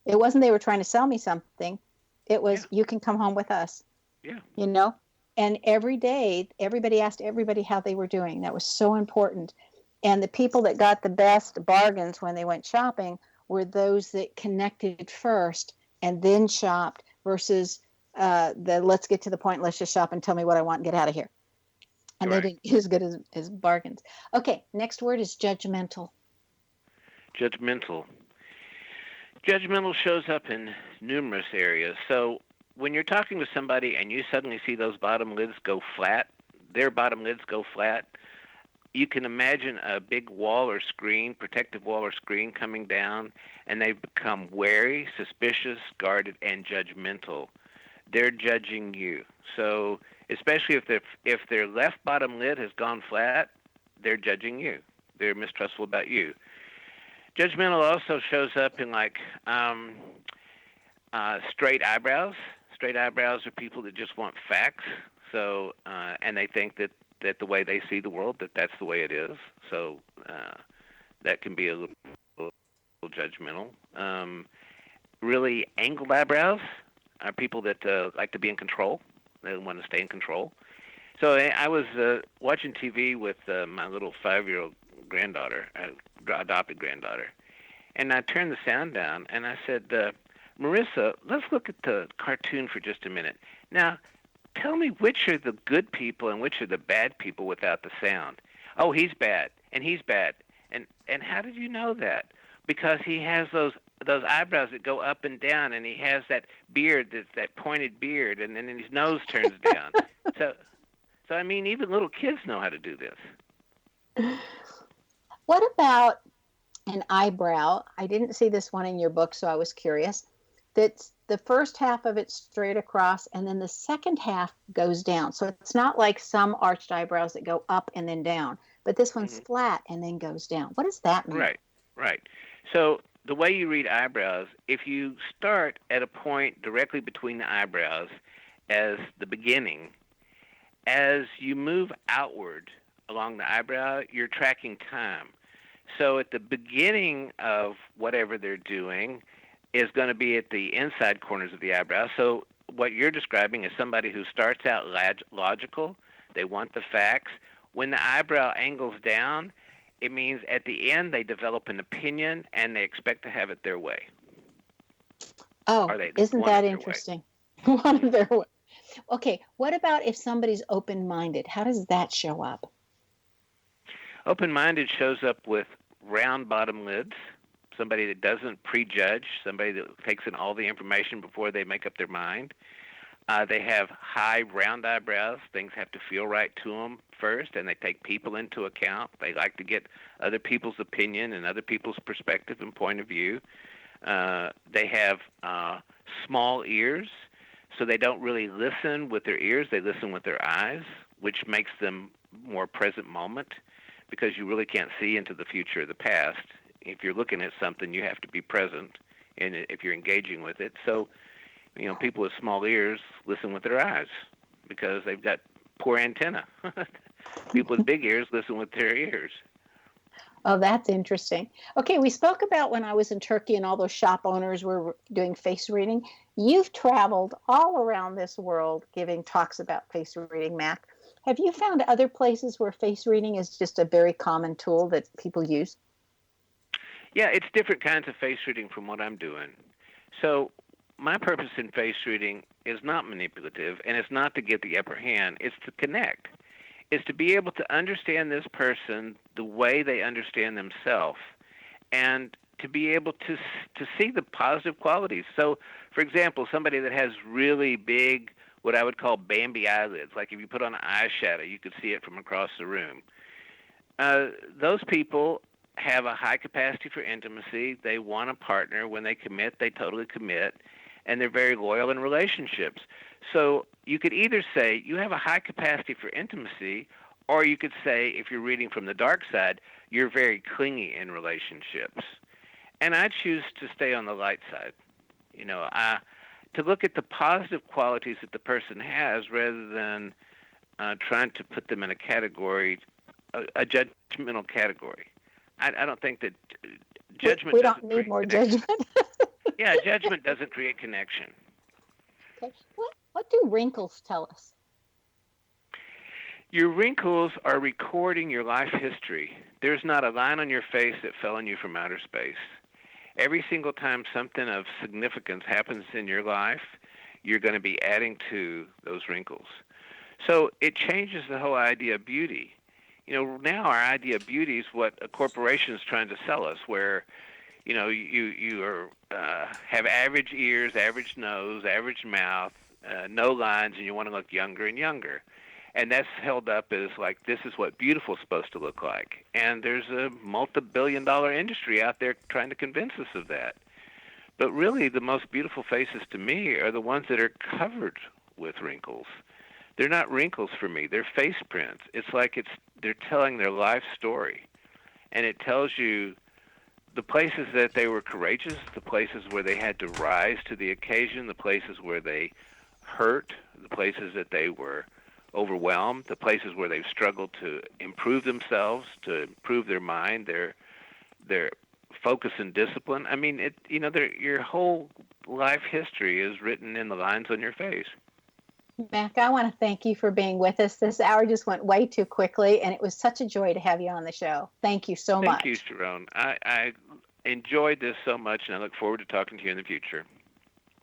It wasn't they were trying to sell me something. It was, you can come home with us. Yeah. And every day, everybody asked everybody how they were doing. That was so important. And the people that got the best bargains when they went shopping were those that connected first and then shopped versus let's get to the point, let's just shop and tell me what I want and get out of here. And They didn't get as good as bargains. Okay, next word is judgmental. Judgmental. Judgmental shows up in numerous areas. So when you're talking to somebody and you suddenly see those bottom lids go flat, their bottom lids go flat, you can imagine a big wall or screen, protective wall or screen coming down, and they become wary, suspicious, guarded, and judgmental. They're judging you. So especially if their left bottom lid has gone flat, they're judging you. They're mistrustful about you. Judgmental also shows up in like straight eyebrows. Straight eyebrows are people that just want facts. So and they think that the way they see the world, that's the way it is. So that can be a little judgmental. Really angled eyebrows are people that like to be in control. They want to stay in control. So I was watching TV with my little 5-year-old granddaughter, adopted granddaughter, and I turned the sound down, and I said, Marissa, let's look at the cartoon for just a minute. Now, tell me which are the good people and which are the bad people without the sound. Oh, he's bad, and he's bad. And how did you know that? Because he has those eyebrows that go up and down, and he has that beard, that pointed beard, and then his nose turns down. So I mean, even little kids know how to do this. What about an eyebrow? I didn't see this one in your book, so I was curious. That's the first half of it straight across, and then the second half goes down. So it's not like some arched eyebrows that go up and then down, but this one's flat and then goes down. What does that mean? Right. So the way you read eyebrows, if you start at a point directly between the eyebrows as the beginning, as you move outward along the eyebrow, you're tracking time. So at the beginning of whatever they're doing is going to be at the inside corners of the eyebrow. So what you're describing is somebody who starts out logical. They want the facts. When the eyebrow angles down, it means at the end they develop an opinion and they expect to have it their way. Oh, isn't that interesting? One of their way. Okay, what about if somebody's open-minded? How does that show up? Open-minded shows up with round bottom lids, somebody that doesn't prejudge, somebody that takes in all the information before they make up their mind. They have high round eyebrows. Things have to feel right to them first, and they take people into account. They like to get other people's opinion and other people's perspective and point of view. They have small ears, so they don't really listen with their ears. They listen with their eyes, which makes them more present moment because you really can't see into the future or the past. If you're looking at something, you have to be present in it if you're engaging with it. So, people with small ears listen with their eyes because they've got poor antenna. People with big ears listen with their ears. Oh, that's interesting. Okay, we spoke about when I was in Turkey and all those shop owners were doing face reading. You've traveled all around this world giving talks about face reading, Mac. Have you found other places where face reading is just a very common tool that people use? Yeah, it's different kinds of face reading from what I'm doing. So my purpose in face reading is not manipulative, and it's not to get the upper hand. It's to connect. It's to be able to understand this person the way they understand themselves, and to be able to see the positive qualities. So, for example, somebody that has really big, what I would call Bambi eyelids, like if you put on eyeshadow, you could see it from across the room. Those people have a high capacity for intimacy. They want a partner. When they commit, they totally commit, and they're very loyal in relationships. So you could either say you have a high capacity for intimacy, or you could say, if you're reading from the dark side, you're very clingy in relationships. And I choose to stay on the light side, to look at the positive qualities that the person has rather than trying to put them in a category, a judgmental category. I don't think that judgment. We don't need more judgment. Yeah, judgment doesn't create connection. Okay. What do wrinkles tell us? Your wrinkles are recording your life history. There's not a line on your face that fell on you from outer space. Every single time something of significance happens in your life, you're going to be adding to those wrinkles. So it changes the whole idea of beauty. Now our idea of beauty is what a corporation is trying to sell us, where, you have average ears, average nose, average mouth, no lines, and you want to look younger and younger. And that's held up as like, this is what beautiful is supposed to look like. And there's a multi-billion-dollar industry out there trying to convince us of that. But really, the most beautiful faces to me are the ones that are covered with wrinkles. They're not wrinkles for me. They're face prints. It's like they're telling their life story. and it tells you the places that they were courageous, the places where they had to rise to the occasion, the places where they hurt, the places that they were overwhelmed, the places where they've struggled to improve themselves, to improve their mind, their focus and discipline. I mean, your whole life history is written in the lines on your face. Mac, I want to thank you for being with us. This hour just went way too quickly, and it was such a joy to have you on the show. Thank you so much. Thank you, Sharon. I enjoyed this so much, and I look forward to talking to you in the future.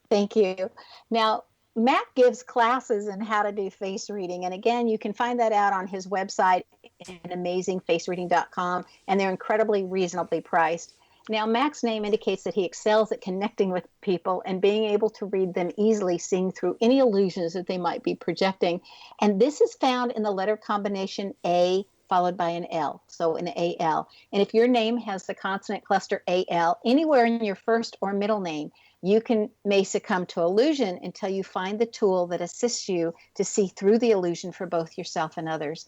Thank you. Now, Mac gives classes in how to do face reading. And again, you can find that out on his website, amazingfacereading.com, and they're incredibly reasonably priced. Now, Mac's name indicates that he excels at connecting with people and being able to read them easily, seeing through any illusions that they might be projecting. And this is found in the letter combination A followed by an L, so an AL. And if your name has the consonant cluster AL anywhere in your first or middle name, you may succumb to illusion until you find the tool that assists you to see through the illusion for both yourself and others.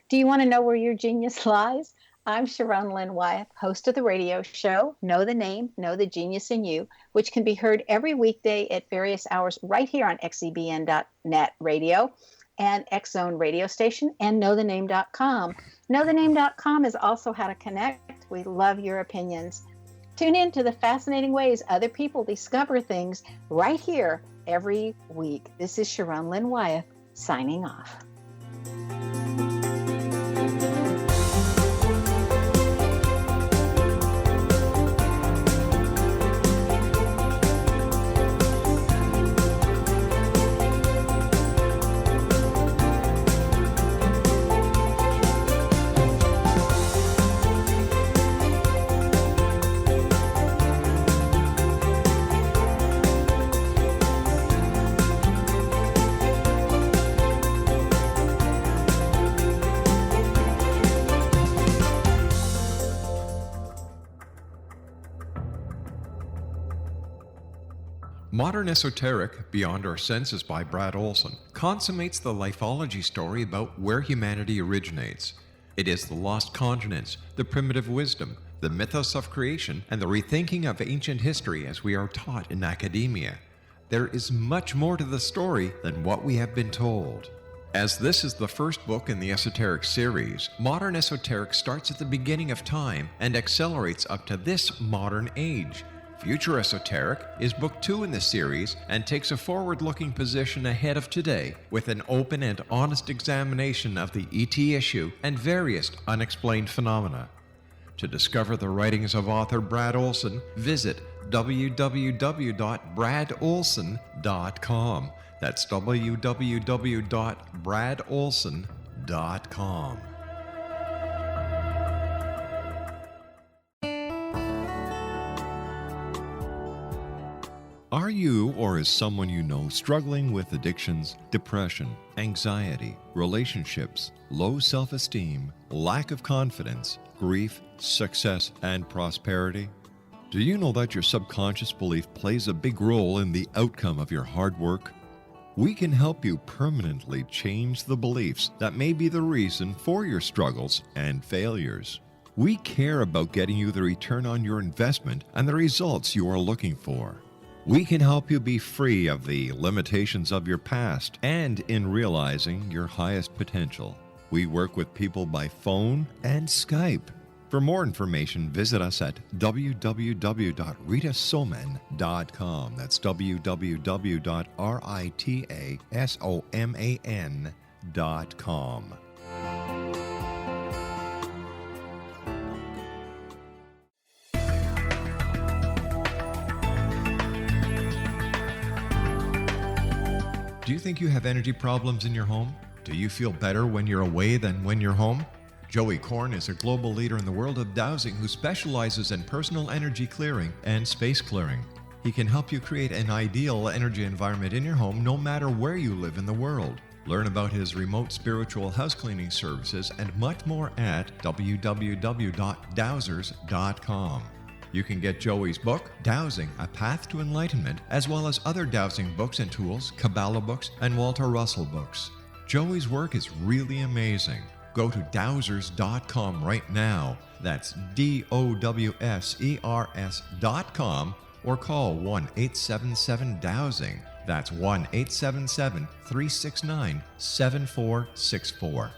Do you want to know where your genius lies? I'm Sharon Lynn Wyeth, host of the radio show, Know the Name, Know the Genius in You, which can be heard every weekday at various hours right here on xzbn.net radio and X Zone radio station and knowthename.com. Knowthename.com is also how to connect. We love your opinions. Tune in to the fascinating ways other people discover things right here every week. This is Sharon Lynn Wyeth signing off. Modern Esoteric, Beyond Our Senses by Brad Olson, consummates the lifeology story about where humanity originates. It is the lost continents, the primitive wisdom, the mythos of creation, and the rethinking of ancient history as we are taught in academia. There is much more to the story than what we have been told. As this is the first book in the Esoteric series, Modern Esoteric starts at the beginning of time and accelerates up to this modern age. Future Esoteric is book 2 in the series and takes a forward-looking position ahead of today with an open and honest examination of the ET issue and various unexplained phenomena. To discover the writings of author Brad Olson, visit www.bradolson.com. That's www.bradolson.com. Are you or is someone you know struggling with addictions, depression, anxiety, relationships, low self-esteem, lack of confidence, grief, success, and prosperity? Do you know that your subconscious belief plays a big role in the outcome of your hard work? We can help you permanently change the beliefs that may be the reason for your struggles and failures. We care about getting you the return on your investment and the results you are looking for. We can help you be free of the limitations of your past and in realizing your highest potential. We work with people by phone and Skype. For more information, visit us at www.ritasoman.com. That's www.ritasoman.com. Do you think you have energy problems in your home? Do you feel better when you're away than when you're home? Joey Korn is a global leader in the world of dowsing who specializes in personal energy clearing and space clearing. He can help you create an ideal energy environment in your home no matter where you live in the world. Learn about his remote spiritual house cleaning services and much more at www.dowsers.com. You can get Joey's book, Dowsing, A Path to Enlightenment, as well as other dowsing books and tools, Kabbalah books, and Walter Russell books. Joey's work is really amazing. Go to dowsers.com right now. That's DOWSERS.com or call 1-877-DOWSING. That's 1-877-369-7464.